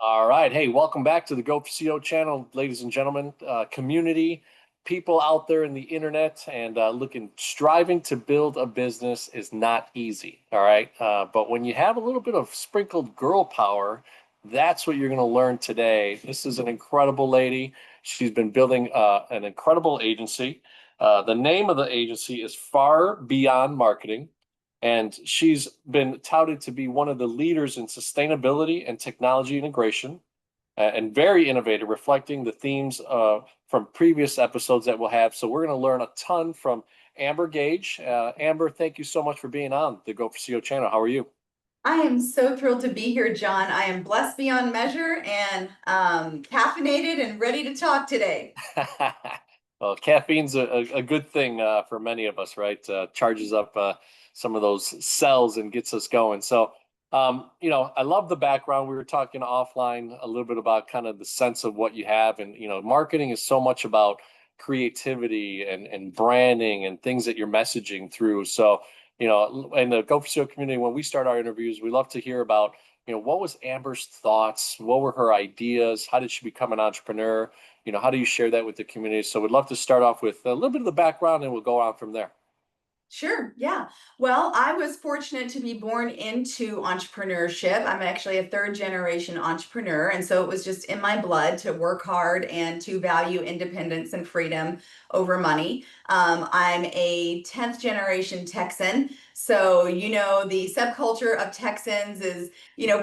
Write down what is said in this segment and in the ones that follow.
All right. Hey, welcome back to the GO4CEO channel, ladies and gentlemen, community, people out there in the internet and striving to build a business is not easy. All right. But when you have a little bit of sprinkled girl power, that's what you're going to learn today. This is an incredible lady. She's been building an incredible agency. The name of the agency is Far Beyond Marketing. And she's been touted to be one of the leaders in sustainability and technology integration and very innovative, reflecting the themes from previous episodes that we'll have. So we're going to learn a ton from Amber Gaige. Amber, thank you so much for being on the Go4CEO channel. How are you? I am so thrilled to be here, John. I am blessed beyond measure and caffeinated and ready to talk today. Well, caffeine's a good thing for many of us, right? Charges up some of those cells and gets us going. So, I love the background. We were talking offline a little bit about kind of the sense of what you have. And, marketing is so much about creativity and branding and things that you're messaging through. So, in the Go for SEO community, when we start our interviews, we love to hear about, what was Amber's thoughts? What were her ideas? How did she become an entrepreneur? How do you share that with the community? So we'd love to start off with a little bit of the background and we'll go on from there. Sure, yeah. Well, I was fortunate to be born into entrepreneurship. I'm actually a third generation entrepreneur. And so it was just in my blood to work hard and to value independence and freedom over money. I'm a 10th generation Texan. So, the subculture of Texans is,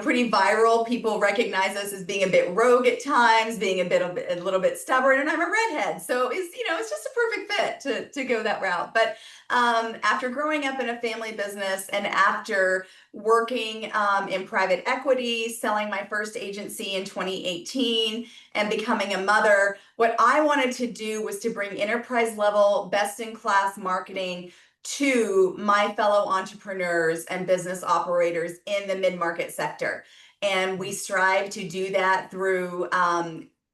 pretty viral. People recognize us as being a bit rogue at times, being a little bit stubborn, and I'm a redhead. So it's just a perfect fit to go that route. But after growing up in a family business and after working in private equity, selling my first agency in 2018 and becoming a mother, what I wanted to do was to bring enterprise level, best in class marketing to my fellow entrepreneurs and business operators in the mid-market sector. And we strive to do that through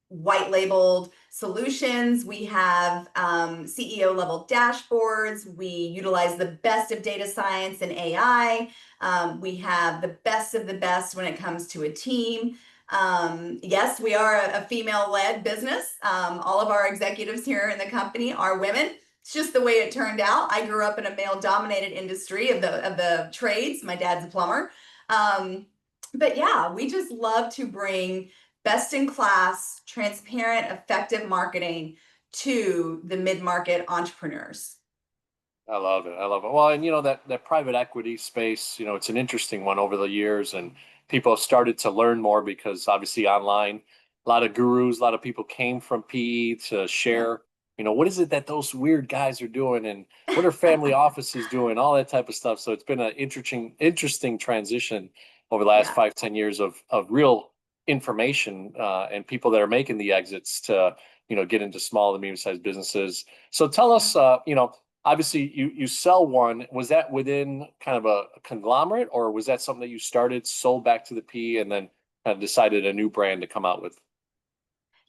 white labeled solutions. We have CEO level dashboards. We utilize the best of data science and AI. We have the best of the best when it comes to a team. Yes, we are a female-led business. All of our executives here in the company are women. It's just the way it turned out. I grew up in a male-dominated industry of the trades. My dad's a plumber. But yeah, we just love to bring best in class, transparent, effective marketing to the mid-market entrepreneurs. I love it. I love it. Well, and that private equity space, it's an interesting one over the years, and people have started to learn more because obviously online, a lot of gurus, a lot of people came from PE to Yeah. share, what is it that those weird guys are doing and what are family offices doing, all that type of stuff. So it's been an interesting transition over the last Yeah. 5, 10 years of real information and people that are making the exits to, get into small and medium-sized businesses. So tell us, obviously you sell one. Was that within kind of a conglomerate, or was that something that you started, sold back to the P, and then kind of decided a new brand to come out with?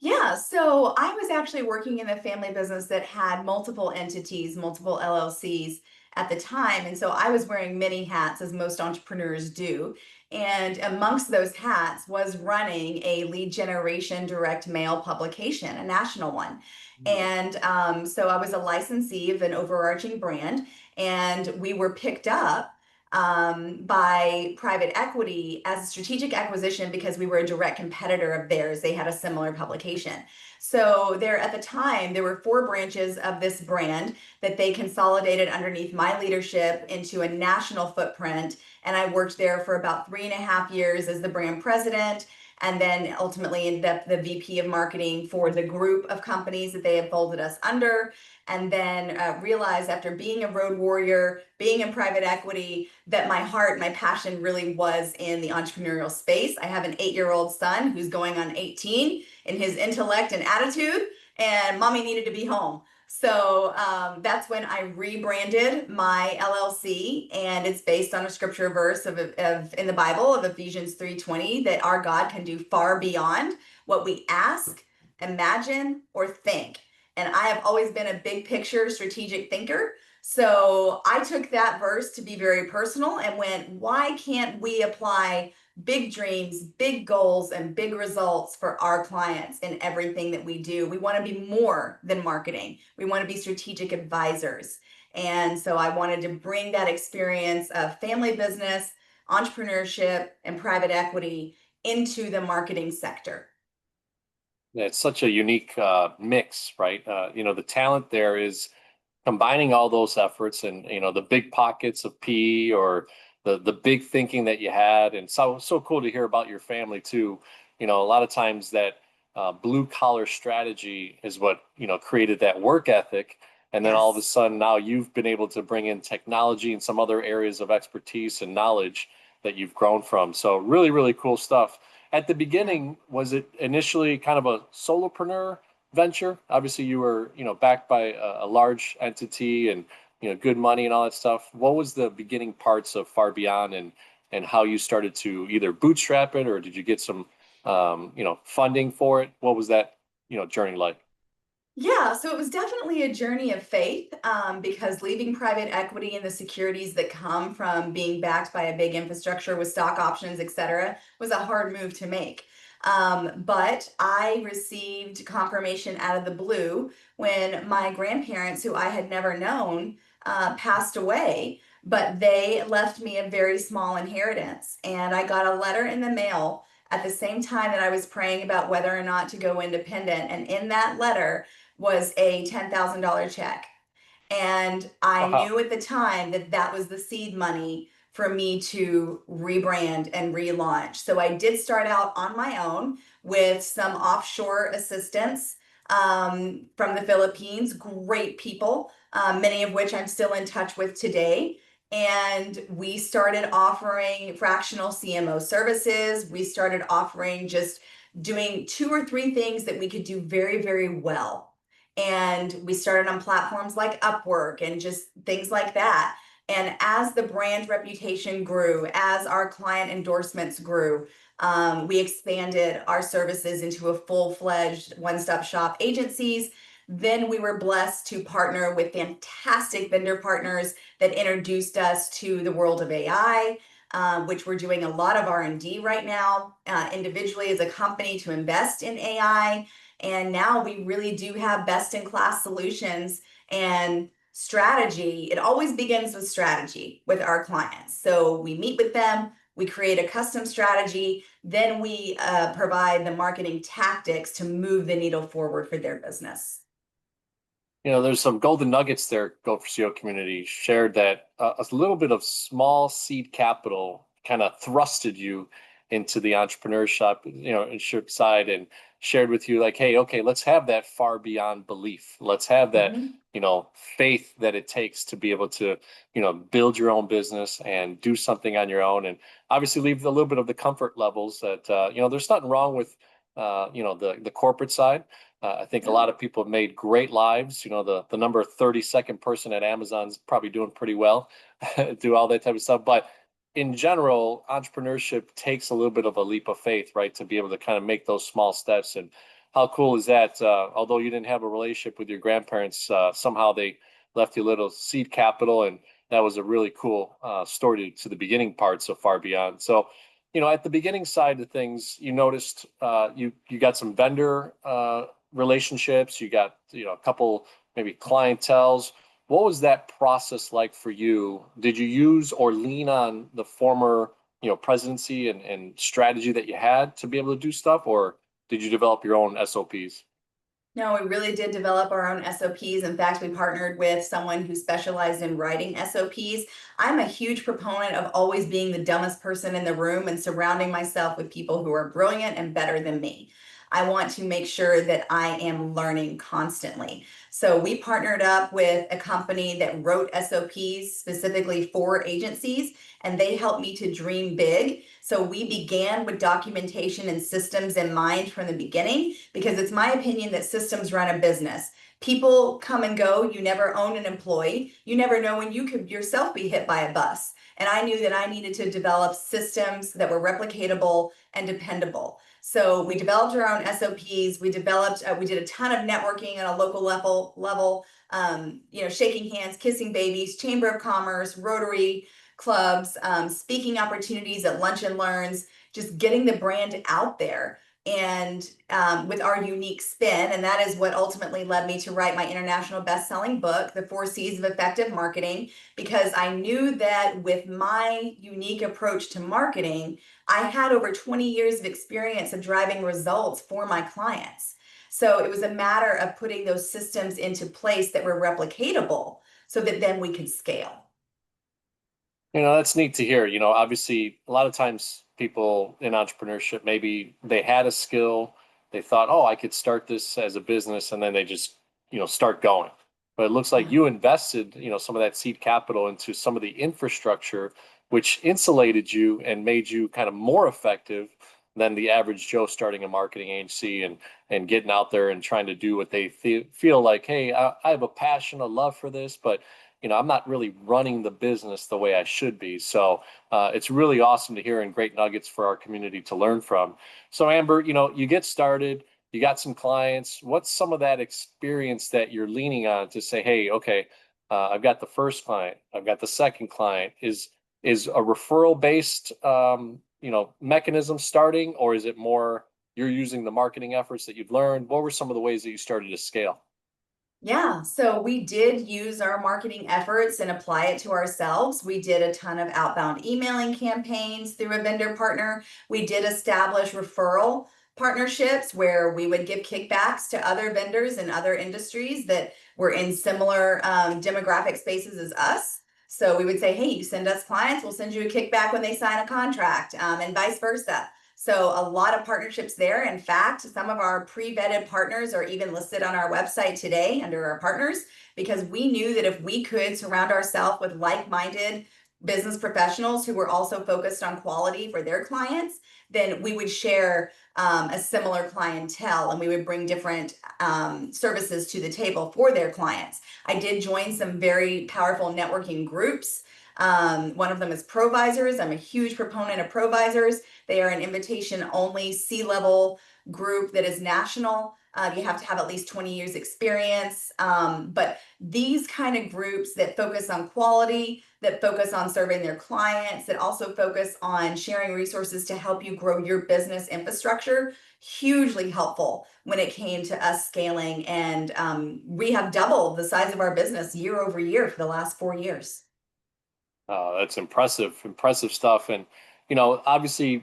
Yeah, so I was actually working in a family business that had multiple entities, multiple LLCs at the time. And so I was wearing many hats, as most entrepreneurs do. And amongst those hats was running a lead generation direct mail publication, a national one. Mm. And so I was a licensee of an overarching brand, and we were picked up by private equity as a strategic acquisition because we were a direct competitor of theirs. They had a similar publication. So there at the time, there were 4 branches of this brand that they consolidated underneath my leadership into a national footprint. And I worked there for about 3.5 years as the brand president, and then ultimately ended up the VP of marketing for the group of companies that they had folded us under. And then realized after being a road warrior, being in private equity, that my heart, my passion really was in the entrepreneurial space. I have an 8-year-old son who's going on 18 in his intellect and attitude, and mommy needed to be home. So that's when I rebranded my LLC, and it's based on a scripture verse of in the Bible of Ephesians 3:20 that our God can do far beyond what we ask, imagine, or think. And I have always been a big picture strategic thinker. So I took that verse to be very personal and went, why can't we apply big dreams, big goals, and big results for our clients in everything that we do. We want to be more than marketing. We want to be strategic advisors. And so I wanted to bring that experience of family business, entrepreneurship, and private equity into the marketing sector. Yeah, it's such a unique mix, right? The talent there is combining all those efforts and the big pockets of PE or the big thinking that you had, and so cool to hear about your family too. A lot of times that blue collar strategy is what created that work ethic, and then all of a Yes. sudden now you've been able to bring in technology and some other areas of expertise and knowledge that you've grown from. So really, really cool stuff. At the Yeah. beginning, was it initially kind of a solopreneur venture? Obviously, you were, backed by a large entity and, good money and all that stuff. What was the beginning parts of Far Beyond and how you started to either bootstrap it or did you get some, funding for it? What was that, journey like? Yeah, so it was definitely a journey of faith, because leaving private equity and the securities that come from being backed by a big infrastructure with stock options, et cetera, was a hard move to make. But I received confirmation out of the blue when my grandparents, who I had never known, passed away, but they left me a very small inheritance. And I got a letter in the mail at the same time that I was praying about whether or not to go independent. And in that letter, was a $10,000 check. And I Wow. knew at the time that that was the seed money for me to rebrand and relaunch. So I did start out on my own with some offshore assistance from the Philippines, great people, many of which I'm still in touch with today. And we started offering fractional CMO services. We started offering just doing two or three things that we could do very, very well. And we started on platforms like Upwork and just things like that. And as the brand reputation grew, as our client endorsements grew, we expanded our services into a full-fledged one-stop shop agencies. Then we were blessed to partner with fantastic vendor partners that introduced us to the world of AI, which we're doing a lot of R&D right now, individually as a company to invest in AI. And now we really do have best in class solutions and strategy. It always begins with strategy with our clients. So we meet with them, we create a custom strategy, then we provide the marketing tactics to move the needle forward for their business. There's some golden nuggets there, Go4CEO community shared that a little bit of small seed capital kind of thrusted you into the entrepreneurship, side and shared with you like, hey, okay, let's have that far beyond belief. Let's have that, Mhm. faith that it takes to be able to, build your own business and do something on your own. And obviously leave a little bit of the comfort levels that, there's nothing wrong with, the corporate side. I think a No. lot of people have made great lives. The number 32nd person at Amazon's probably doing pretty well, do all that type of stuff. But in general, entrepreneurship takes a little bit of a leap of faith, right, to be able to kind of make those small steps. And how cool is that? Although you didn't have a relationship with your grandparents, somehow they left you a little seed capital, and that was a really cool story to the beginning parts of Far Beyond. So, at the beginning side of things, you noticed you got some vendor relationships, you got a couple maybe clientels. What was that process like for you? Did you use or lean on the former presidency and strategy that you had to be able to do stuff, or did you develop your own SOPs? No, we really did develop our own SOPs. In fact, we partnered with someone who specialized in writing SOPs. I'm a huge proponent of always being the dumbest person in the room and surrounding myself with people who are brilliant and better than me. I want to make sure that I am learning constantly. So we partnered up with a company that wrote SOPs specifically for agencies, and they helped me to dream big. So we began with documentation and systems in mind from the beginning, because it's my opinion that systems run a business. People come and go. You never own an employee. You never know when you could yourself be hit by a bus. And I knew that I needed to develop systems that were replicatable and dependable. So we developed our own SOPs. We did a ton of networking on a local level, shaking hands, kissing babies, Chamber of Commerce, Rotary clubs, speaking opportunities at lunch and learns, just getting the brand out there and with our unique spin. And that is what ultimately led me to write my international best-selling book, The 4 C's of Effective Marketing, because I knew that with my unique approach to marketing, I had over 20 years of experience of driving results for my clients. So it was a matter of putting those systems into place that were replicatable so that then we could scale. That's neat to hear. Obviously, a lot of times people in entrepreneurship, maybe they had a skill, they thought, oh, I could start this as a business, and then they just, start going. But it looks like Yeah. you invested, some of that seed capital into some of the infrastructure, which insulated you and made you kind of more effective than the average Joe starting a marketing agency and getting out there and trying to do what they feel like, hey, I have a passion, a love for this, but I'm not really running the business the way I should be. So it's really awesome to hear and great nuggets for our community to learn from. So Amber, you get started, you got some clients. What's some of that experience that you're leaning on to say, hey, okay, I've got the first client, I've got the second client. Is a referral based mechanism starting, or is it more you're using the marketing efforts that you've learned? What were some of the ways that you started to scale? Yeah, so we did use our marketing efforts and apply it to ourselves. We did a ton of outbound emailing campaigns through a vendor partner. We did establish referral partnerships where we would give kickbacks to other vendors in other industries that were in similar demographic spaces as us. So we would say, hey, you send us clients, we'll send you a kickback when they sign a contract, and vice versa. So a lot of partnerships there. In fact, some of our pre-vetted partners are even listed on our website today under our partners, because we knew that if we could surround ourselves with like-minded business professionals who were also focused on quality for their clients, then we would share a similar clientele and we would bring different services to the table for their clients. I did join some very powerful networking groups. One of them is Provisors. I'm a huge proponent of Provisors. They are an invitation only C-level group that is national. You have to have at least 20 years experience. But these kind of groups that focus on quality, that focus on serving their clients, that also focus on sharing resources to help you grow your business infrastructure, hugely helpful when it came to us scaling. And we have doubled the size of our business year over year for the last 4 years. That's impressive stuff. And, obviously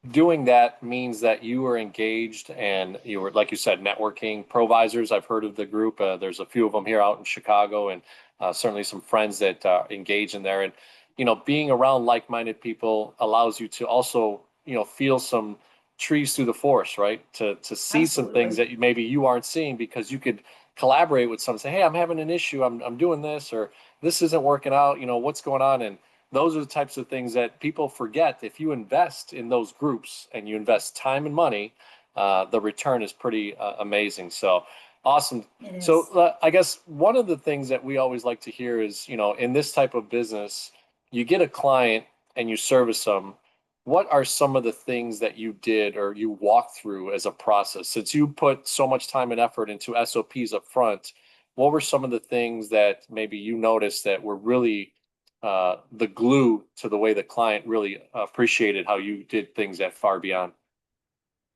doing that means that you were engaged and you were, like you said, networking. Provisors, I've heard of the group. There's a few of them here out in Chicago, and certainly some friends that engage in there. And, being around like-minded people allows you to also, feel some trees through the forest, right? To see some things Absolutely. that maybe you aren't seeing, because you could collaborate with someone, say, hey, I'm having an issue. I'm doing this, or this isn't working out. What's going on? And those are the types of things that people forget. If you invest in those groups and you invest time and money, the return is pretty amazing. So awesome. It So is. I guess one of the things that we always like to hear is, in this type of business, you get a client and you service them. What are some of the things that you did or you walked through as a process? Since you put so much time and effort into SOPs up front, what were some of the things that maybe you noticed that were really the glue to the way the client really appreciated how you did things that far beyond?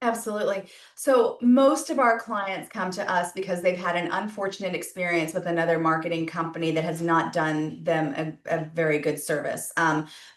Absolutely. So most of our clients come to us because they've had an unfortunate experience with another marketing company that has not done them a very good service.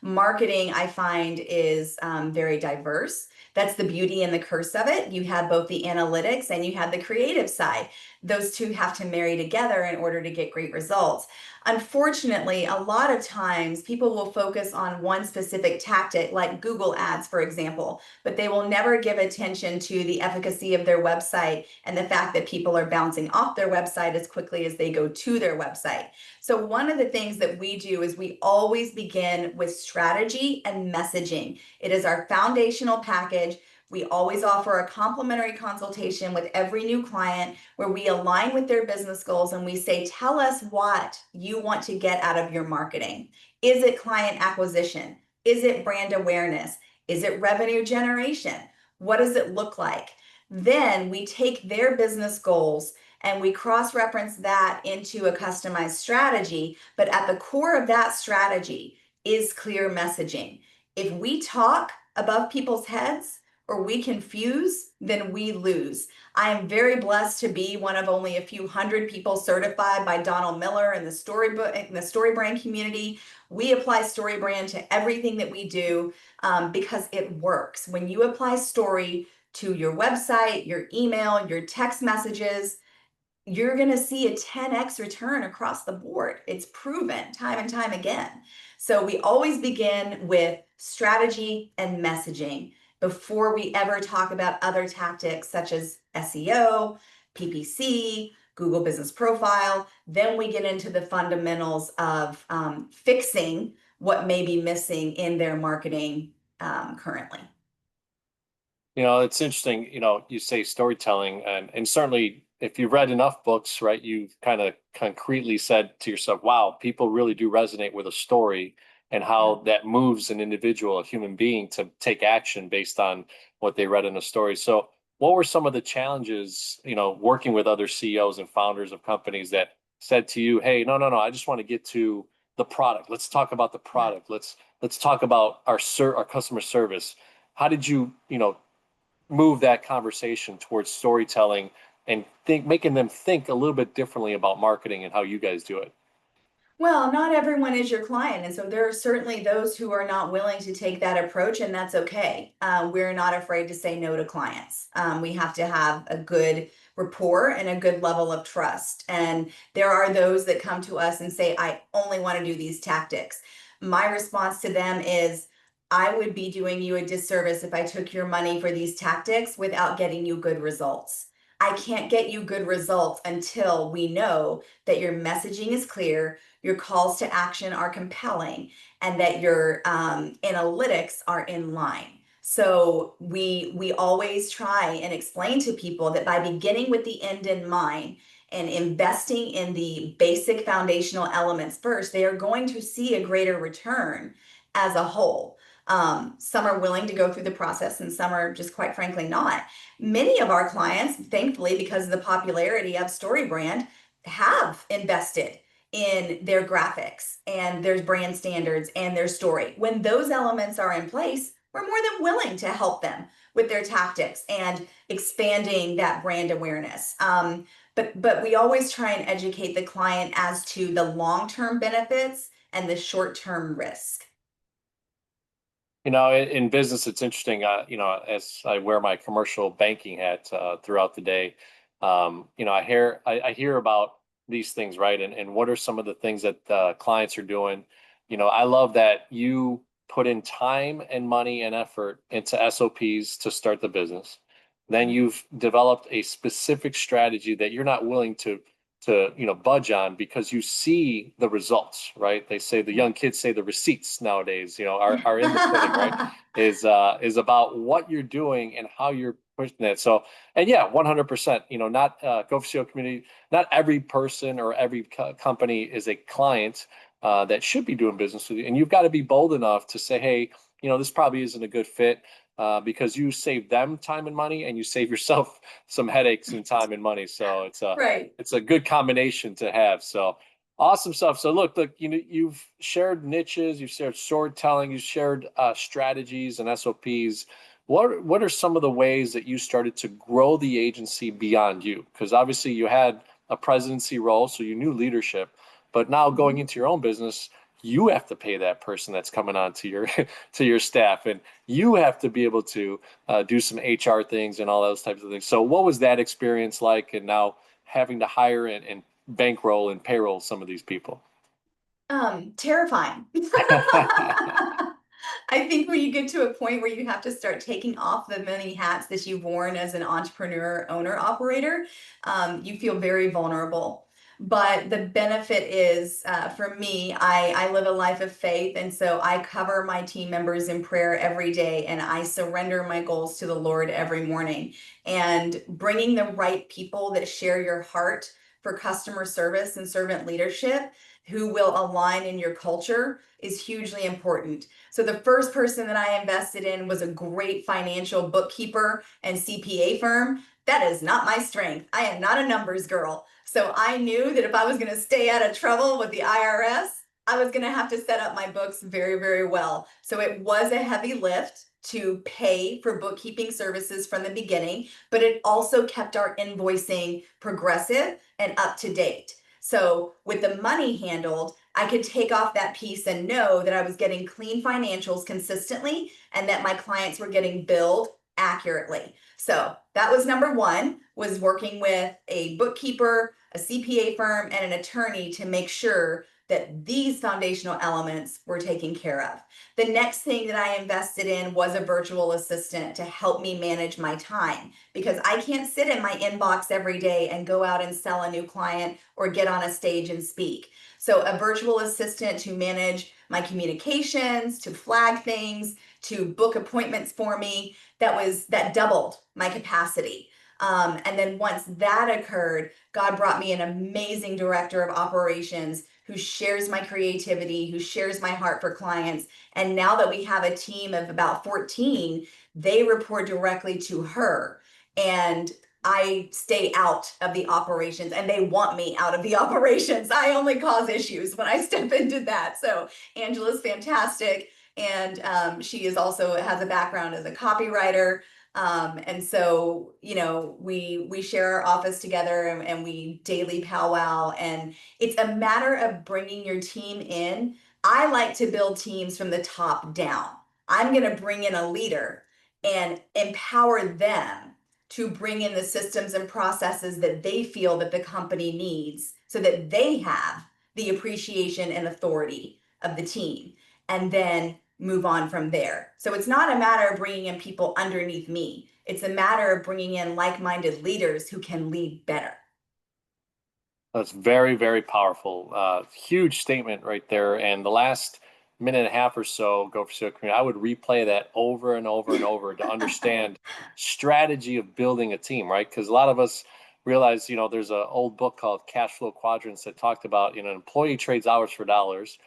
Marketing, I find, is very diverse. That's the beauty and the curse of it. You have both the analytics and you have the creative side. Those two have to marry together in order to get great results. Unfortunately, a lot of times people will focus on one specific tactic, like Google Ads, for example, but they will never give attention to the efficacy of their website and the fact that people are bouncing off their website as quickly as they go to their website. So one of the things that we do is we always begin with strategy and messaging. It is our foundational package. We always offer a complimentary consultation with every new client where we align with their business goals and we say, tell us what you want to get out of your marketing. Is it client acquisition? Is it brand awareness? Is it revenue generation? What does it look like? Then we take their business goals and we cross-reference that into a customized strategy. But at the core of that strategy is clear messaging. If we talk above people's heads or we confuse, then we lose. I am very blessed to be one of only a few hundred people certified by Donald Miller in the StoryBrand community. We apply StoryBrand to everything that we do because it works. When you apply story to your website, your email, your text messages, you're going to see a 10x return across the board. It's proven time and time again. So we always begin with strategy and messaging before we ever talk about other tactics such as SEO, PPC, Google Business Profile. Then we get into the fundamentals of fixing what may be missing in their marketing currently. It's interesting, you say storytelling, and certainly if you've read enough books, right, you've kind of concretely said to yourself, wow, people really do resonate with a story and how that moves an individual, a human being, to take action based on what they read in a story. So what were some of the challenges, working with other CEOs and founders of companies that said to you, hey, no, I just want to get to the product. Let's talk about the product. Let's talk about our customer service. How did you, move that conversation towards storytelling and making them think a little bit differently about marketing and how you guys do it? Well, not everyone is your client. And so there are certainly those who are not willing to take that approach, and that's okay. We're not afraid to say no to clients. We have to have a good rapport and a good level of trust. And there are those that come to us and say, I only want to do these tactics. My response to them is, I would be doing you a disservice if I took your money for these tactics without getting you good results. I can't get you good results until we know that your messaging is clear, your calls to action are compelling, and that your analytics are in line. So we always try and explain to people that by beginning with the end in mind and investing in the basic foundational elements first, they are going to see a greater return as a whole. Some are willing to go through the process and some are just quite frankly not. Many of our clients, thankfully, because of the popularity of StoryBrand, have invested in their graphics and their brand standards and their story. When those elements are in place, we're more than willing to help them with their tactics and expanding that brand awareness. But we always try and educate the client as to the long-term benefits and the short-term risk. In business, it's interesting, as I wear my commercial banking hat throughout the day, I hear about these things, right? And what are some of the things that clients are doing? I love that you put in time and money and effort into SOPs to start the business. Then you've developed a specific strategy that you're not willing to budge on because you see the results, right? They say, the young kids say, the receipts nowadays, are in the pudding, right? Is about what you're doing and how you're pushing it. So, and yeah, 100%, not Go4CEO community, not every person or every company is a client that should be doing business with you. And you've got to be bold enough to say, hey, this probably isn't a good fit. Because you save them time and money, and you save yourself some headaches and time and money. So Right. it's a good combination to have. So awesome stuff. So look, you've shared niches, you've shared storytelling, you've shared strategies and SOPs. What are some of the ways that you started to grow the agency beyond you? Because obviously you had a presidency role, so you knew leadership, but now going into your own business, you have to pay that person that's coming on to your to your staff, and you have to be able to do some HR things and all those types of things. So what was that experience like, and now having to hire and bankroll and payroll some of these people? Terrifying. I think when you get to a point where you have to start taking off the many hats that you've worn as an entrepreneur, owner, operator, you feel very vulnerable. But the benefit is, for me, I live a life of faith. And so I cover my team members in prayer every day, and I surrender my goals to the Lord every morning. And bringing the right people that share your heart for customer service and servant leadership, who will align in your culture, is hugely important. So the first person that I invested in was a great financial bookkeeper and CPA firm. That is not my strength. I am not a numbers girl. So I knew that if I was going to stay out of trouble with the IRS, I was going to have to set up my books very, very well. So it was a heavy lift. to pay for bookkeeping services from the beginning, but it also kept our invoicing progressive and up to date. So with the money handled, I could take off that piece and know that I was getting clean financials consistently and that my clients were getting billed accurately. So that was number one, was working with a bookkeeper, a CPA firm, and an attorney to make sure that these foundational elements were taken care of. The next thing that I invested in was a virtual assistant to help me manage my time, because I can't sit in my inbox every day and go out and sell a new client or get on a stage and speak. So a virtual assistant to manage my communications, to flag things, to book appointments for me, that doubled my capacity. And then once that occurred, God brought me an amazing director of operations who shares my creativity, who shares my heart for clients. And now that we have a team of about 14, they report directly to her. And I stay out of the operations, and they want me out of the operations. I only cause issues when I step into that. So Angela's fantastic. And she is also has a background as a copywriter. And so, we share our office together, and we daily powwow, and it's a matter of bringing your team in. I like to build teams from the top down. I'm going to bring in a leader and empower them to bring in the systems and processes that they feel that the company needs so that they have the appreciation and authority of the team, and then move on from there. So it's not a matter of bringing in people underneath me. It's a matter of bringing in like-minded leaders who can lead better. That's very, very powerful. Huge statement right there. And the last minute and a half or so, Go4CEO community, I would replay that over and over and over to understand strategy of building a team, right? Because a lot of us realize, there's an old book called Cash Flow Quadrants that talked about, an employee trades hours for dollars.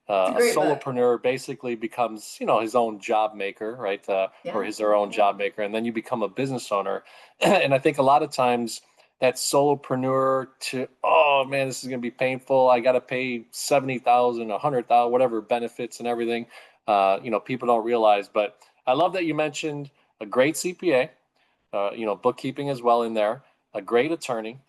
It's a A great book. solopreneur basically becomes, his own job maker, right? Or Yeah. his or her own job maker, and then you become a business owner. And I think a lot of times that solopreneur to, oh man, this is going to be painful. I got to pay 70,000, 100,000, whatever benefits and everything. People don't realize. But I love that you mentioned a great CPA, bookkeeping as well in there, a great attorney.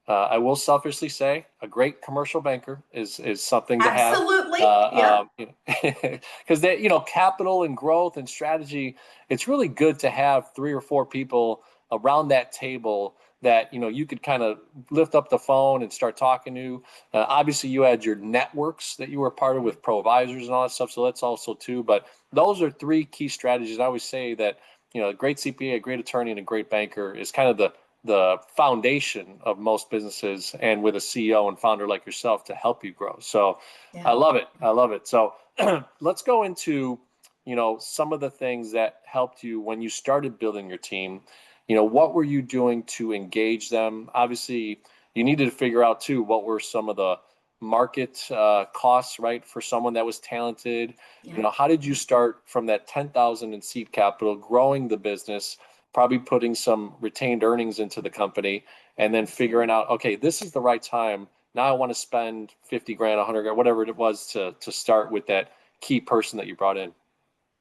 I will selfishly say a great commercial banker is something to have. Absolutely. Yep. Because capital and growth and strategy, it's really good to have three or four people around that table that you could kind of lift up the phone and start talking to. Obviously, you had your networks that you were part of with provisors and all that stuff, so that's also too. But those are three key strategies. I always say that a great CPA, a great attorney, and a great banker is kind of the foundation of most businesses, and with a CEO and founder like yourself to help you grow. So I Yeah. love it. I love it. So let's go into, some of the things that helped you when you started building your team. What were you doing to engage them? Obviously, you needed to figure out too, what were some of the market costs, right, for someone that was talented. Yeah. How did you start from that 10,000 in seed capital, growing the business, probably putting some retained earnings into the company, and then figuring out, okay, this is the right time. Now I want to spend 50 grand, 100 grand, whatever it was to start with that key person that you brought in.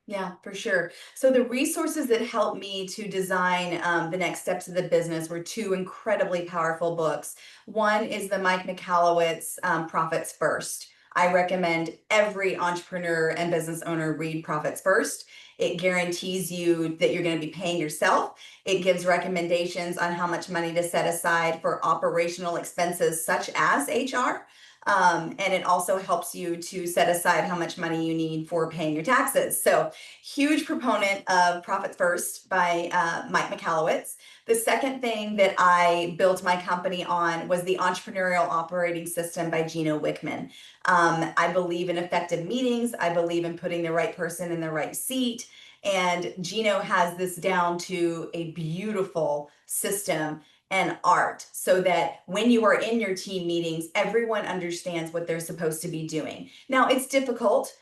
Yeah, for sure. So the resources that helped me to design the next steps of the business were two incredibly powerful books. One is the Mike Michalowicz Profits First. I recommend every entrepreneur and business owner read Profits First. It guarantees you that you're going to be paying yourself. It gives recommendations on how much money to set aside for operational expenses such as HR. And it also helps you to set aside how much money you need for paying your taxes. So, huge proponent of Profits First by Mike Michalowicz. The second thing that I built my company on was the Entrepreneurial Operating System by Gino Wickman. I believe in effective meetings. I believe in putting the right person in the right seat. And Gino has this down to a beautiful system and art, so that when you are in your team meetings, everyone understands what they're supposed to be doing. Now, it's difficult.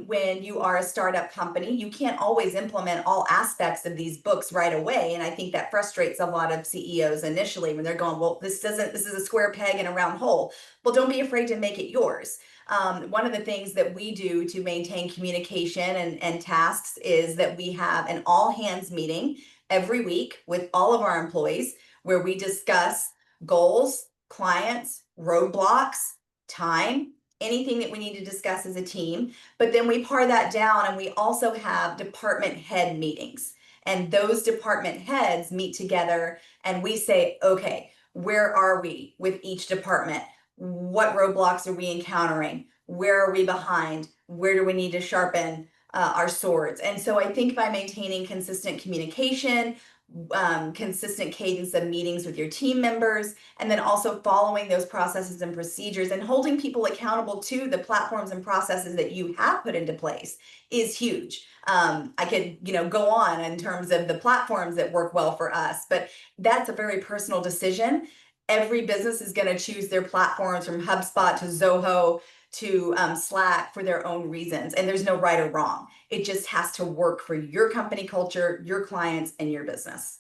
when you are a startup company. You can't always implement all aspects of these books right away. And I think that frustrates a lot of CEOs initially when they're going, well, this is a square peg in a round hole. Well, don't be afraid to make it yours. One of the things that we do to maintain communication and tasks is that we have an all hands meeting every week with all of our employees where we discuss goals, clients, roadblocks, time, anything that we need to discuss as a team. But then we par that down and we also have department head meetings. And those department heads meet together and we say, okay, where are we with each department? What roadblocks are we encountering? Where are we behind? Where do we need to sharpen our swords? And so I think by maintaining consistent communication, consistent cadence of meetings with your team members, and then also following those processes and procedures and holding people accountable to the platforms and processes that you have put into place is huge. I could, go on in terms of the platforms that work well for us, but that's a very personal decision. Every business is going to choose their platforms from HubSpot to Zoho to Slack for their own reasons. And there's no right or wrong. It just has to work for your company culture, your clients, and your business.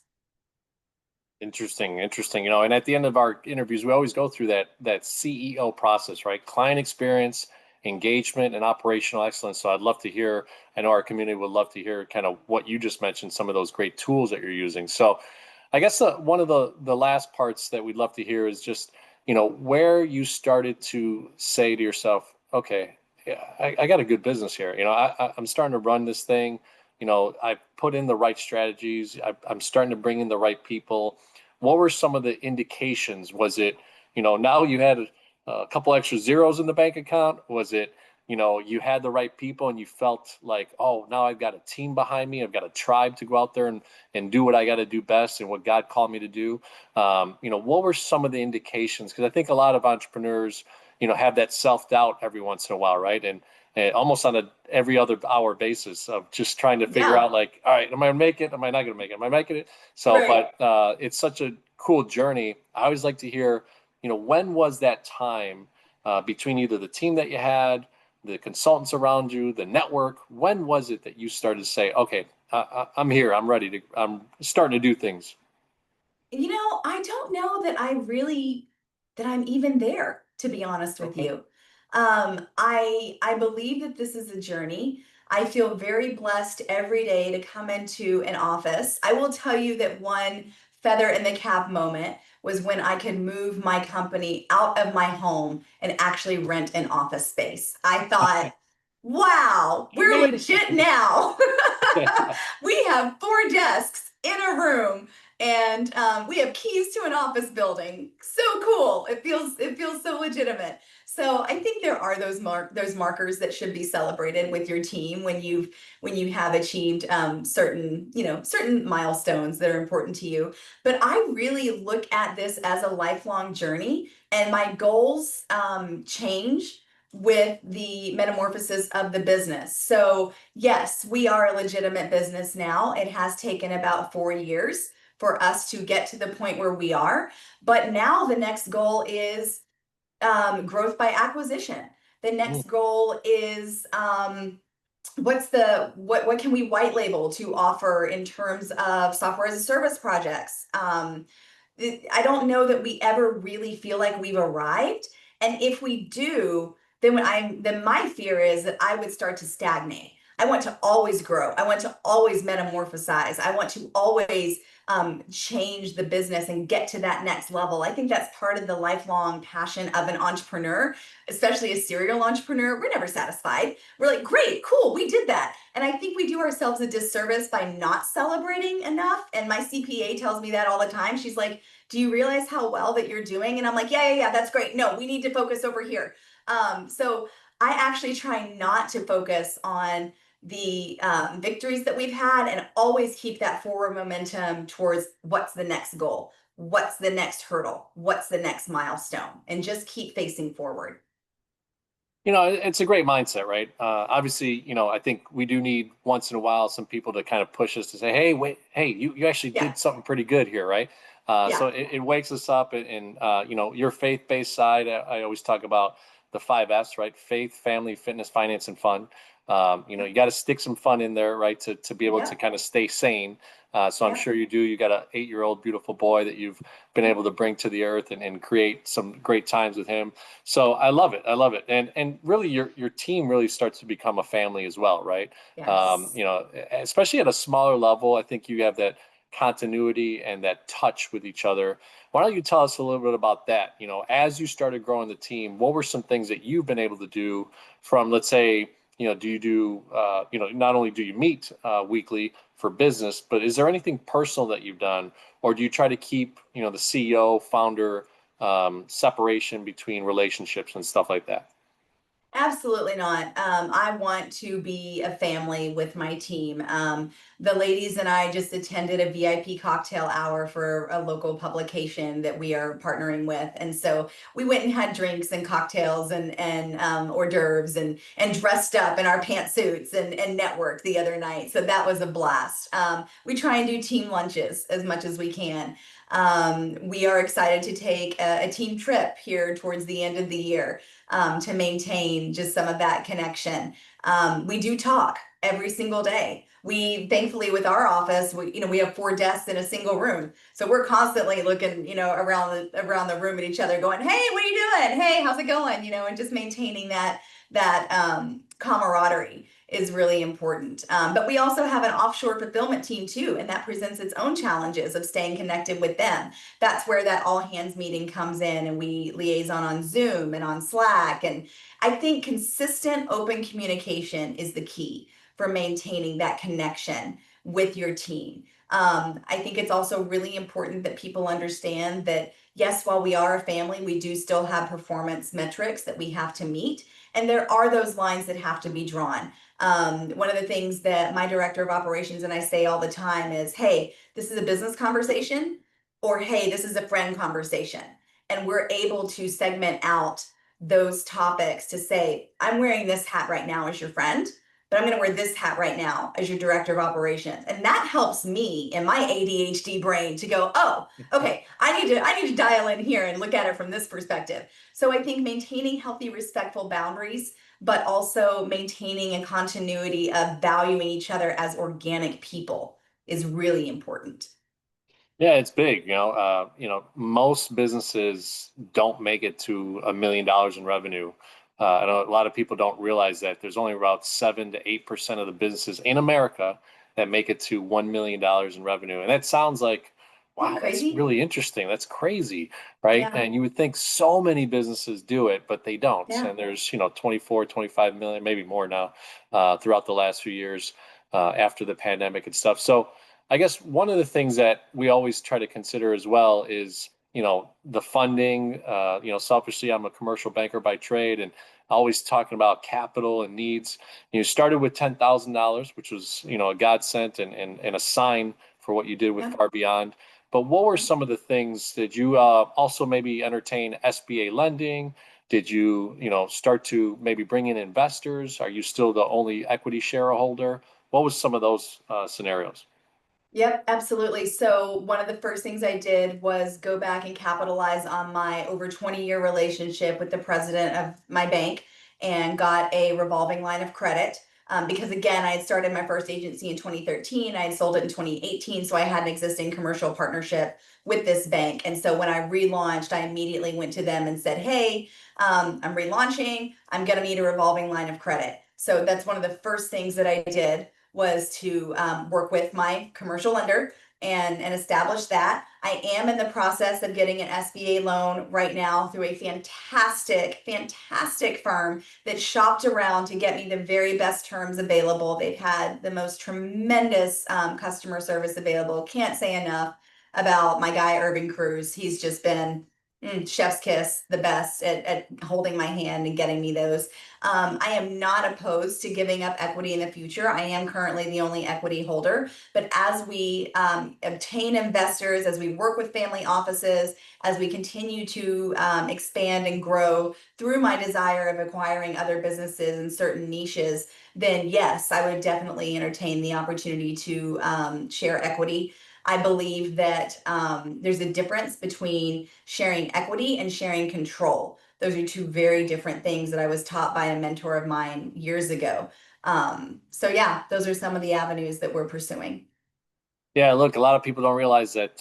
Interesting. And at the end of our interviews, we always go through that CEO process, right? Client experience, engagement, and operational excellence. So I'd love to hear, I know our community would love to hear kind of what you just mentioned, some of those great tools that you're using. So I guess one of the last parts that we'd love to hear is just, where you started to say to yourself, okay, yeah, I got a good business here. I'm starting to run this thing. I put in the right strategies. I'm starting to bring in the right people. What were some of the indications? Was it, now you had a couple extra zeros in the bank account? Was it, you had the right people and you felt like, oh, now I've got a team behind me. I've got a tribe to go out there and do what I got to do best and what God called me to do. What were some of the indications? Because I think a lot of entrepreneurs, have that self-doubt every once in a while, right? And almost on every other hour basis of just trying to figure out like, all right, am I gonna make it? Am I not gonna make it? Am I making it? So, Right. but it's such a cool journey. I always like to hear, when was that time between either the team that you had, the consultants around you, the network? When was it that you started to say, okay, I'm here, I'm starting to do things? I don't know that that I'm even there, to be honest with Okay. you. I believe that this is a journey. I feel very blessed every day to come into an office. I will tell you that one feather in the cap moment was when I could move my company out of my home and actually rent an office space. I thought, wow, I we're made legit now. it. We have 4 desks in a room and we have keys to an office building. So cool. It feels so legitimate. So I think there are those markers that should be celebrated with your team when you have achieved certain milestones that are important to you. But I really look at this as a lifelong journey, and my goals change with the metamorphosis of the business. So yes, we are a legitimate business now. It has taken about 4 years for us to get to the point where we are. But now the next goal is growth by acquisition. The Mm, next goal is what can we white label to offer in terms of software as a service projects. I don't know that we ever really feel like we've arrived. And if we do, then my fear is that I would start to stagnate. I want to always grow. I want to always metamorphosize. I want to always change the business and get to that next level. I think that's part of the lifelong passion of an entrepreneur, especially a serial entrepreneur. We're never satisfied. We're like, great, cool, we did that. And I think we do ourselves a disservice by not celebrating enough. And my CPA tells me that all the time. She's like, do you realize how well that you're doing? And I'm like, yeah, that's great. No, we need to focus over here. So I actually try not to focus on the victories that we've had and always keep that forward momentum towards what's the next goal, what's the next hurdle, what's the next milestone, and just keep facing forward. It's a great mindset, right? Obviously, I think we do need once in a while some people to kind of push us to say, hey, wait, hey, you actually Yeah, did something pretty good here, right? So yeah, it wakes us up and your faith-based side, I always talk about, the 5S, right? Faith, family, fitness, finance, and fun. You got to stick some fun in there, right? To be able to Yep. kind of stay sane. So I'm Yep. sure you do. You got an 8-year-old beautiful boy that you've been able to bring to the earth and create some great times with him. So I love it. I love it. And really your team really starts to become a family as well, right? Yes. Especially at a smaller level, I think you have that continuity and that touch with each other. Why don't you tell us a little bit about that? As you started growing the team, what were some things that you've been able to do from, let's say, do you do, not only do you meet weekly for business, but is there anything personal that you've done, or do you try to keep, the CEO, founder separation between relationships and stuff like that? Absolutely not. I want to be a family with my team. The ladies and I just attended a VIP cocktail hour for a local publication that we are partnering with, and so we went and had drinks and cocktails and hors d'oeuvres and dressed up in our pantsuits and networked the other night. So that was a blast. We try and do team lunches as much as we can. We are excited to take a team trip here towards the end of the year to maintain just some of that connection. We do talk every single day. We thankfully with our office, we have 4 desks in a single room, so we're constantly looking, around the room at each other, going, "Hey, what are you doing? Hey, how's it going?" And just maintaining that camaraderie is really important. But we also have an offshore fulfillment team too, and that presents its own challenges of staying connected with them. That's where that all hands meeting comes in, and we liaison on Zoom and on Slack. And I think consistent open communication is the key for maintaining that connection with your team. I think it's also really important that people understand that, yes, while we are a family, we do still have performance metrics that we have to meet. And there are those lines that have to be drawn. One of the things that my director of operations and I say all the time is, "Hey, this is a business conversation," or, "Hey, this is a friend conversation." And we're able to segment out those topics to say, "I'm wearing this hat right now as your friend, but I'm going to wear this hat right now as your director of operations." And that helps me in my ADHD brain to go, "Oh, okay, I need to dial in here and look at it from this perspective." So I think maintaining healthy, respectful boundaries, but also maintaining a continuity of valuing each other as organic people is really important. Yeah, it's big. Most businesses don't make it to $1 million in revenue. I know a lot of people don't realize that there's only about 7 to 8% of the businesses in America that make it to $1 million in revenue. And that sounds like, Isn't wow, that that's crazy? really interesting. That's crazy, right? Yeah, And you would think so many businesses do it, but they don't. yeah. And there's, 24, 25 million, maybe more now, throughout the last few years after the pandemic and stuff. So, I guess one of the things that we always try to consider as well is, the funding. Selfishly, I'm a commercial banker by trade, and always talking about capital and needs. You started with $10,000, which was, a godsend and a sign for what you did with Yeah. Far Beyond. But what were some of the things? Did you also maybe entertain SBA lending? Did you, start to maybe bring in investors? Are you still the only equity shareholder? What was some of those scenarios? Yep, absolutely. So one of the first things I did was go back and capitalize on my over 20-year relationship with the president of my bank and got a revolving line of credit. Because again, I had started my first agency in 2013, I had sold it in 2018, so I had an existing commercial partnership with this bank. And so when I relaunched, I immediately went to them and said, "Hey, I'm relaunching. I'm going to need a revolving line of credit." So that's one of the first things that I did was to work with my commercial lender and establish that. I am in the process of getting an SBA loan right now through a fantastic firm that shopped around to get me the very best terms available. They've had the most tremendous customer service available. Can't say enough about my guy, Irving Cruz. He's just been chef's kiss, the best at holding my hand and getting me those. I am not opposed to giving up equity in the future. I am currently the only equity holder, but as we obtain investors, as we work with family offices, as we continue to expand and grow through my desire of acquiring other businesses in certain niches, then yes, I would definitely entertain the opportunity to share equity. I believe that there's a difference between sharing equity and sharing control. Those are two very different things that I was taught by a mentor of mine years ago. So yeah, those are some of the avenues that we're pursuing. Yeah, look, a lot of people don't realize that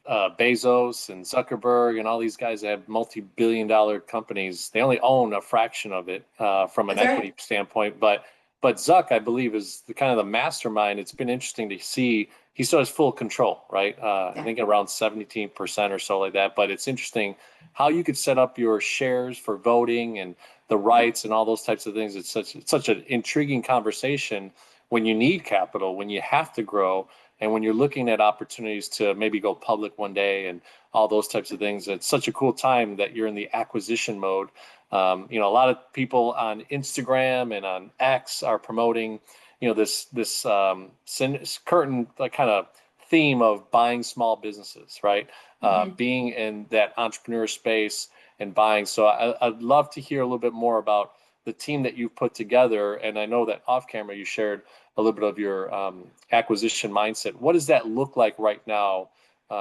Bezos and Zuckerberg and all these guys that have multi-billion-dollar companies, they only own a fraction of it from an That's equity right. standpoint. But Zuck, I believe, is the kind of the mastermind. It's been interesting to see. He still has full control, right? I Yeah. think around 17% or so like that. But it's interesting how you could set up your shares for voting and the rights and all those types of things. It's such an intriguing conversation when you need capital, when you have to grow and when you're looking at opportunities to maybe go public one day and all those types of things. It's such a cool time that you're in the acquisition mode. A lot of people on Instagram and on X are promoting, this current kind of theme of buying small businesses, right? Mhm. Being in that entrepreneur space and buying. So I'd love to hear a little bit more about the team that you've put together. And I know that off camera you shared a little bit of your acquisition mindset. What does that look like right now?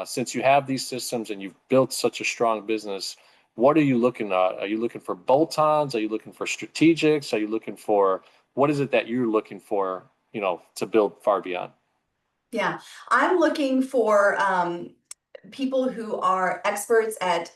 Since you have these systems and you've built such a strong business, what are you looking at? Are you looking for bolt-ons? Are you looking for strategics? Are you looking for what is it that you're looking for, to build far beyond? Yeah, I'm looking for people who are experts at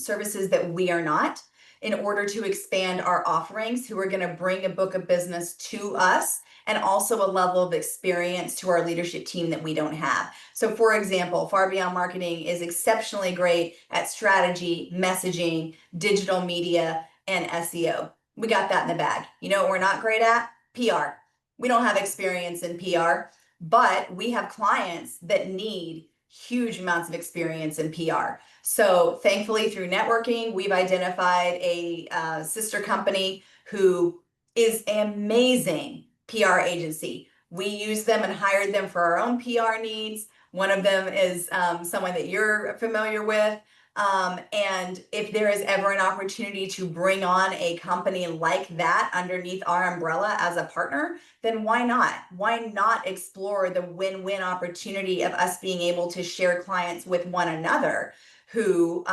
services that we are not in order to expand our offerings, who are going to bring a book of business to us and also a level of experience to our leadership team that we don't have. So for example, Far Beyond Marketing is exceptionally great at strategy, messaging, digital media, and SEO. We got that in the bag. You know what we're not great at? PR. We don't have experience in PR, but we have clients that need huge amounts of experience in PR. So thankfully, through networking, we've identified a sister company who is an amazing PR agency. We use them and hired them for our own PR needs. One of them is someone that you're familiar with. And if there is ever an opportunity to bring on a company like that underneath our umbrella as a partner, then why not? Why not explore the win-win opportunity of us being able to share clients with one another who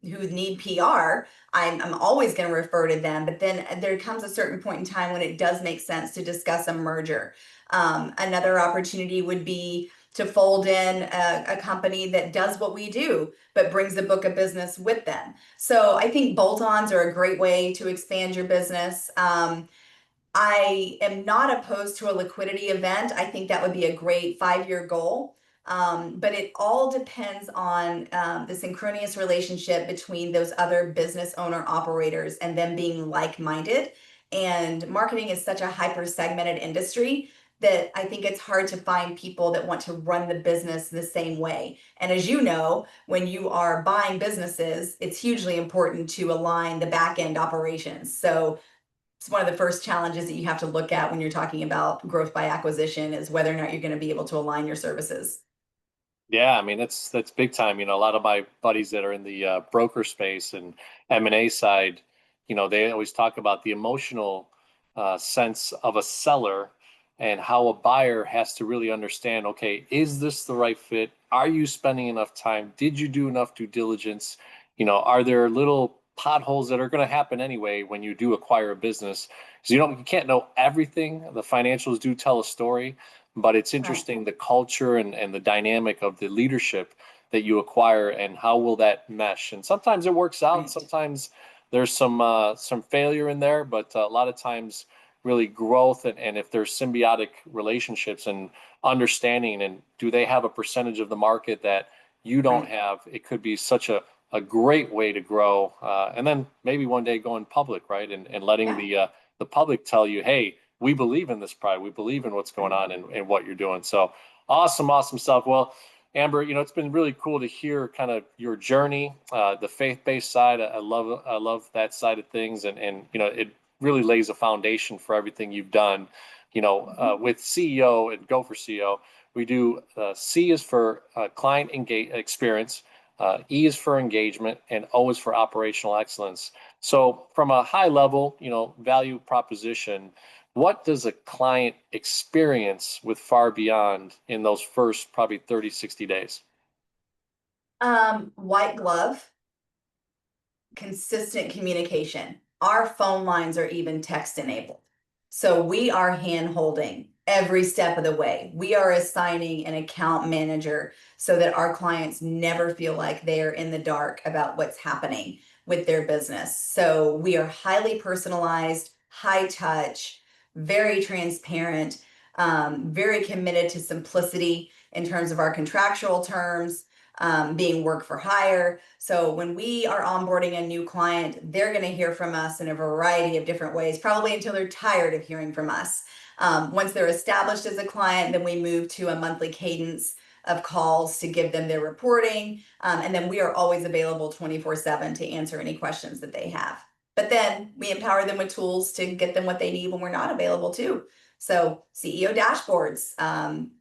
need PR? I'm always going to refer to them, but then there comes a certain point in time when it does make sense to discuss a merger. Another opportunity would be to fold in a company that does what we do, but brings a book of business with them. So I think bolt-ons are a great way to expand your business. I am not opposed to a liquidity event. I think that would be a great 5-year goal. But it all depends on the synchronous relationship between those other business owner operators and them being like-minded. And marketing is such a hyper-segmented industry that I think it's hard to find people that want to run the business the same way. And as you know, when you are buying businesses, it's hugely important to align the back end operations. So it's one of the first challenges that you have to look at when you're talking about growth by acquisition is whether or not you're going to be able to align your services. Yeah, I mean that's big time. A lot of my buddies that are in the broker space and M&A side, they always talk about the emotional sense of a seller and how a buyer has to really understand, okay, is this the right fit? Are you spending enough time? Did you do enough due diligence? Are there little potholes that are going to happen anyway when you do acquire a business? Because you can't know everything. The financials do tell a story, but it's Right. interesting the culture and the dynamic of the leadership that you acquire and how will that mesh. And sometimes it works out, Right. sometimes there's some failure in there, but a lot of times really growth and if there's symbiotic relationships and understanding and do they have a percentage of the market that you don't Right. have, it could be such a great way to grow, and then maybe one day going public, right? And letting Yeah. the public tell you, hey, we believe in this product. We believe in what's going Right. on and what you're doing. So awesome, awesome stuff. Well, Amber, it's been really cool to hear kind of your journey, the faith-based side. I love that side of things, and it really lays a foundation for everything you've done. Mhm. With CEO and Go4CEO, we do C is for client experience, E is for engagement, and O is for operational excellence. So from a high level, value proposition, what does a client experience with Far Beyond in those first probably 30, 60 days? White glove. consistent communication. Our phone lines are even text enabled. So we are hand holding every step of the way. We are assigning an account manager so that our clients never feel like they're in the dark about what's happening with their business. So we are highly personalized, high touch, very transparent, very committed to simplicity in terms of our contractual terms, being work for hire. So when we are onboarding a new client, they're going to hear from us in a variety of different ways, probably until they're tired of hearing from us. Once they're established as a client, then we move to a monthly cadence of calls to give them their reporting. And then we are always available 24/7 to answer any questions that they have. But then we empower them with tools to get them what they need when we're not available too. So CEO dashboards,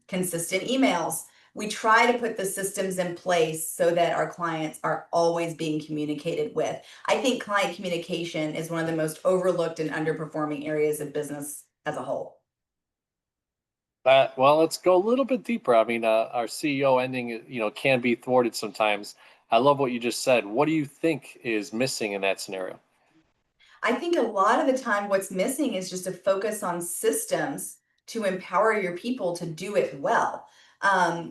consistent emails. We try to put the systems in place so that our clients are always being communicated with. I think client communication is one of the most overlooked and underperforming areas of business as a whole. Well, let's go a little bit deeper. I mean, our CEO ending, can be thwarted sometimes. I love what you just said. What do you think is missing in that scenario? I think a lot of the time what's missing is just a focus on systems to empower your people to do it well.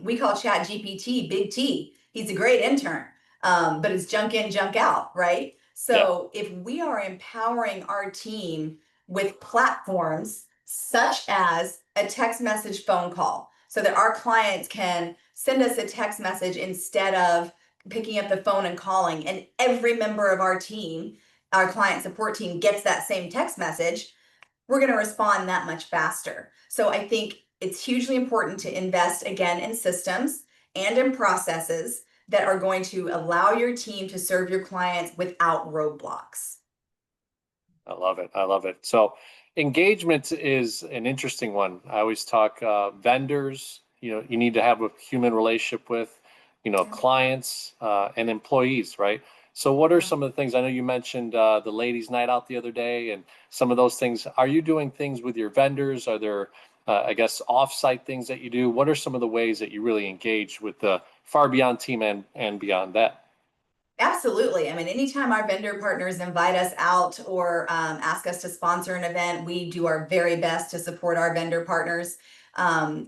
We call Chat GPT Big T. He's a great intern, but it's junk in, junk out, right? Yeah. So if we are empowering our team with platforms such as a text message phone call, so that our clients can send us a text message instead of picking up the phone and calling, and every member of our team, our client support team, gets that same text message, we're going to respond that much faster. So I think it's hugely important to invest again in systems and in processes that are going to allow your team to serve your clients without roadblocks. I love it. I love it. So engagement is an interesting one. I always talk vendors, you need to have a human relationship with, Yeah. clients and employees, right? So what are Yeah. some of the things? I know you mentioned the ladies' night out the other day and some of those things. Are you doing things with your vendors? Are there, I guess, off-site things that you do? What are some of the ways that you really engage with the Far Beyond team and beyond that? Absolutely. I mean, anytime our vendor partners invite us out or ask us to sponsor an event, we do our very best to support our vendor partners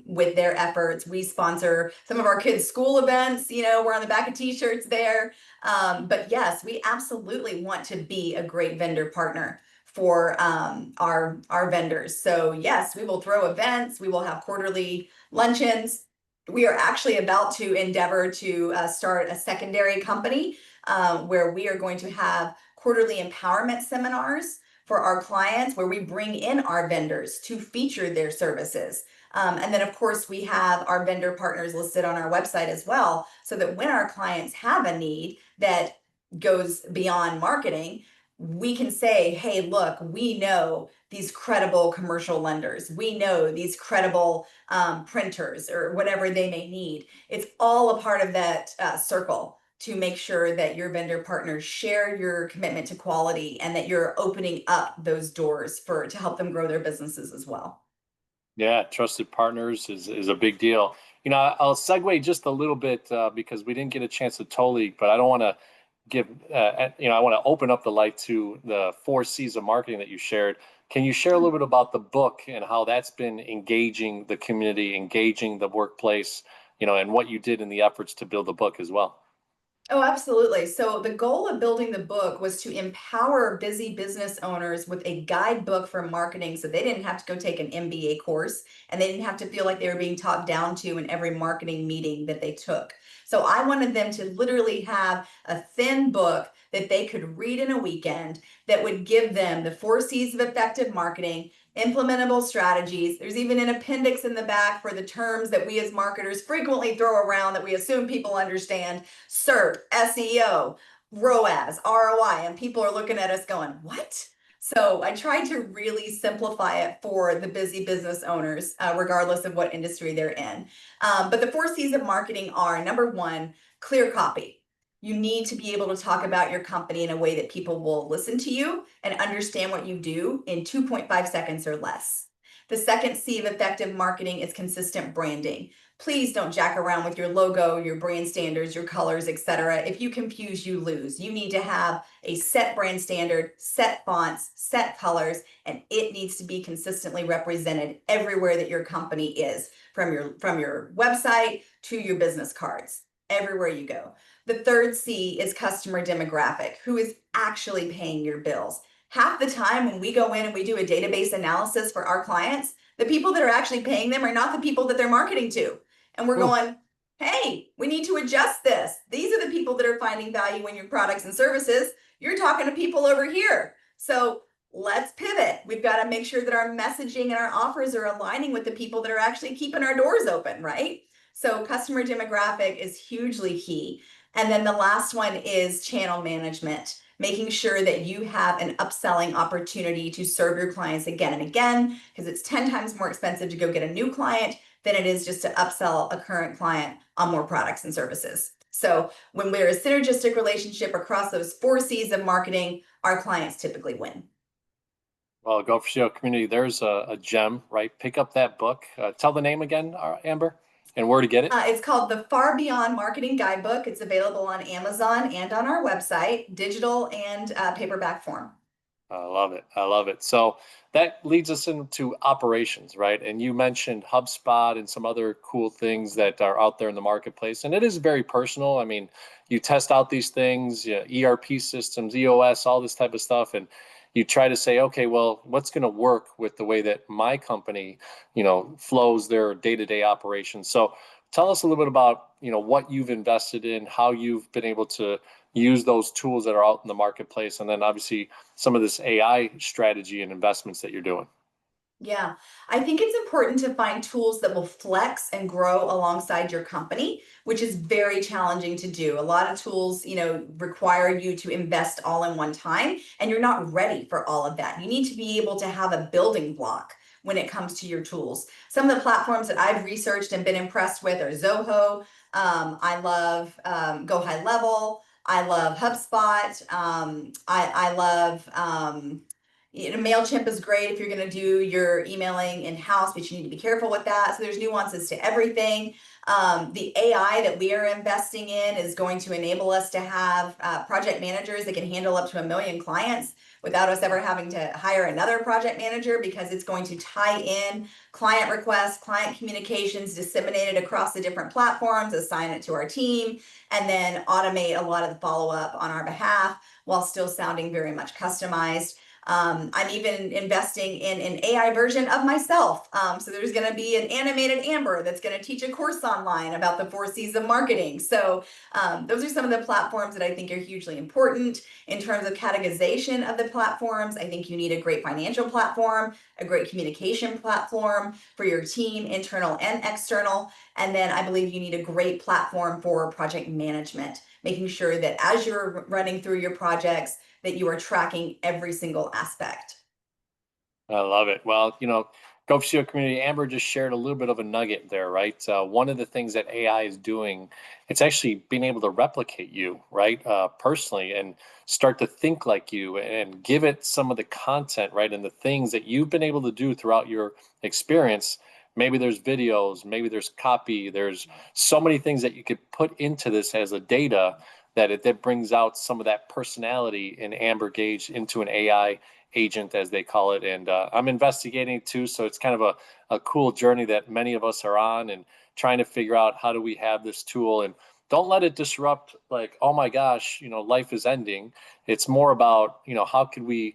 with their efforts. We sponsor some of our kids' school events. We're on the back of t-shirts there. But yes, we absolutely want to be a great vendor partner for our vendors. So yes, we will throw events. We will have quarterly luncheons. We are actually about to endeavor to start a secondary company where we are going to have quarterly empowerment seminars for our clients where we bring in our vendors to feature their services. And then, of course, we have our vendor partners listed on our website as well, so that when our clients have a need that goes beyond marketing, we can say, hey, look, we know these credible commercial lenders. We know these credible printers or whatever they may need. It's all a part of that circle to make sure that your vendor partners share your commitment to quality and that you're opening up those doors to help them grow their businesses as well. Yeah, trusted partners is a big deal. I'll segue just a little bit because we didn't get a chance to totally, but I don't want to give, I want to open up the light to the 4 C's of marketing that you shared. Can you share a little bit about the book and how that's been engaging the community, engaging the workplace, and what you did in the efforts to build the book as well? Oh, absolutely. So the goal of building the book was to empower busy business owners with a guidebook for marketing so they didn't have to go take an MBA course and they didn't have to feel like they were being talked down to in every marketing meeting that they took. So I wanted them to literally have a thin book that they could read in a weekend that would give them the 4 C's of effective marketing, implementable strategies. There's even an appendix in the back for the terms that we as marketers frequently throw around that we assume people understand: SERP, SEO, ROAS, ROI, and people are looking at us going, what? So I tried to really simplify it for the busy business owners, regardless of what industry they're in. But the 4 C's of marketing are: number one, clear copy. You need to be able to talk about your company in a way that people will listen to you and understand what you do in 2.5 seconds or less. The second C of effective marketing is consistent branding. please don't jack around with your logo, your brand standards, your colors, etc. If you confuse, you lose. You need to have a set brand standard, set fonts, set colors, and it needs to be consistently represented everywhere that your company is, from your website to your business cards, everywhere you go. The third C is customer demographic. Who is actually paying your bills? Half the time when we go in and we do a database analysis for our clients, the people that are actually paying them are not the people that they're marketing to. And we're Hmm. going, hey, we need to adjust this. These are the people that are finding value in your products and services. You're talking to people over here. So let's pivot. We've got to make sure that our messaging and our offers are aligning with the people that are actually keeping our doors open, right? So customer demographic is hugely key. And then the last one is channel management, making sure that you have an upselling opportunity to serve your clients again and again, because it's 10 times more expensive to go get a new client than it is just to upsell a current client on more products and services. So when we're a synergistic relationship across those 4 C's of marketing, our clients typically win. Well, Go4CEO community, there's a gem, right? Pick up that book. Tell the name again, Amber, and where to get it. It's called the Far Beyond Marketing Guidebook. It's available on Amazon and on our website, digital and paperback form. I love it. I love it. So that leads us into operations, right? And you mentioned HubSpot and some other cool things that are out there in the marketplace. And it is very personal. I mean, you test out these things, yeah, ERP systems, EOS, all this type of stuff. And you try to say, okay, well, what's going to work with the way that my company, flows their day-to-day operations. So tell us a little bit about, what you've invested in, how you've been able to use those tools that are out in the marketplace, and then obviously some of this AI strategy and investments that you're doing. Yeah, I think it's important to find tools that will flex and grow alongside your company, which is very challenging to do. A lot of tools, require you to invest all in one time, and you're not ready for all of that. You need to be able to have a building block when it comes to your tools. Some of the platforms that I've researched and been impressed with are Zoho. I love Go High Level. I love HubSpot. I love MailChimp is great if you're going to do your emailing in-house, but you need to be careful with that. So there's nuances to everything. The AI that we are investing in is going to enable us to have project managers that can handle up to 1 million clients without us ever having to hire another project manager, because it's going to tie in client requests, client communications disseminated across the different platforms, assign it to our team, and then automate a lot of the follow-up on our behalf while still sounding very much customized. I'm even investing in an AI version of myself. So there's going to be an animated Amber that's going to teach a course online about the 4 C's of marketing. So those are some of the platforms that I think are hugely important. In terms of categorization of the platforms, I think you need a great financial platform, a great communication platform for your team, internal and external. And then I believe you need a great platform for project management, making sure that as you're running through your projects, that you are tracking every single aspect. I love it. Well, Go4CEO community, Amber just shared a little bit of a nugget there, right? One of the things that AI is doing, it's actually being able to replicate you, right? Personally, and start to think like you and give it some of the content, right? And the things that you've been able to do throughout your experience. Maybe there's videos, maybe there's copy, there's so many things that you could put into this as a data that brings out some of that personality in Amber Gaige into an AI agent, as they call it. And I'm investigating too. So it's kind of a cool journey that many of us are on, and trying to figure out how do we have this tool, and don't let it disrupt, like, oh my gosh, life is ending. It's more about, how can we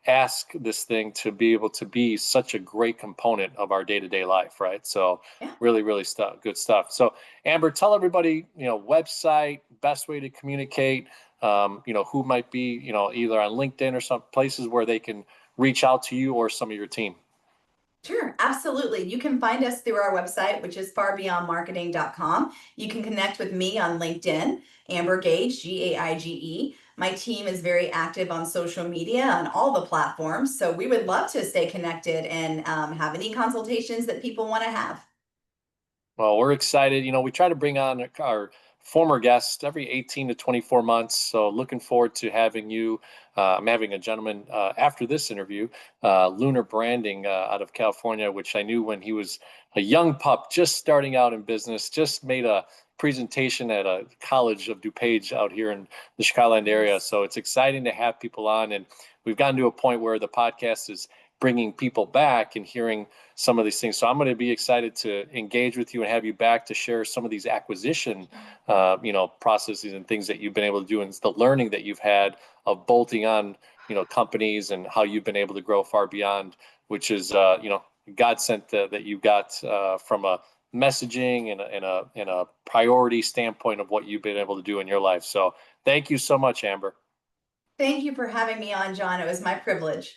ask this thing to be able to be such a great component of our day-to-day life, right? So Yeah. really, really good stuff. So Amber, tell everybody, website, best way to communicate, who might be, either on LinkedIn or some places where they can reach out to you or some of your team. Sure, absolutely. You can find us through our website, which is farbeyondmarketing.com. You can connect with me on LinkedIn, Amber Gaige, Gaige. My team is very active on social media on all the platforms. So we would love to stay connected and have any consultations that people want to have. Well, we're excited. We try to bring on our former guests every 18 to 24 months. So looking forward to having you. I'm having a gentleman after this interview, Lunar Branding out of California, which I knew when he was a young pup just starting out in business, just made a presentation at a college of DuPage out here in the Chicagoland area. Yes. So it's exciting to have people on. And we've gotten to a point where the podcast is bringing people back and hearing some of these things. So I'm going to be excited to engage with you and have you back to share some of these acquisition, processes and things that you've been able to do, and the learning that you've had of bolting on, companies, and how you've been able to grow far beyond, which is, God sent that you got from a messaging and a priority standpoint of what you've been able to do in your life. So thank you so much, Amber. Thank you for having me on, John. It was my privilege.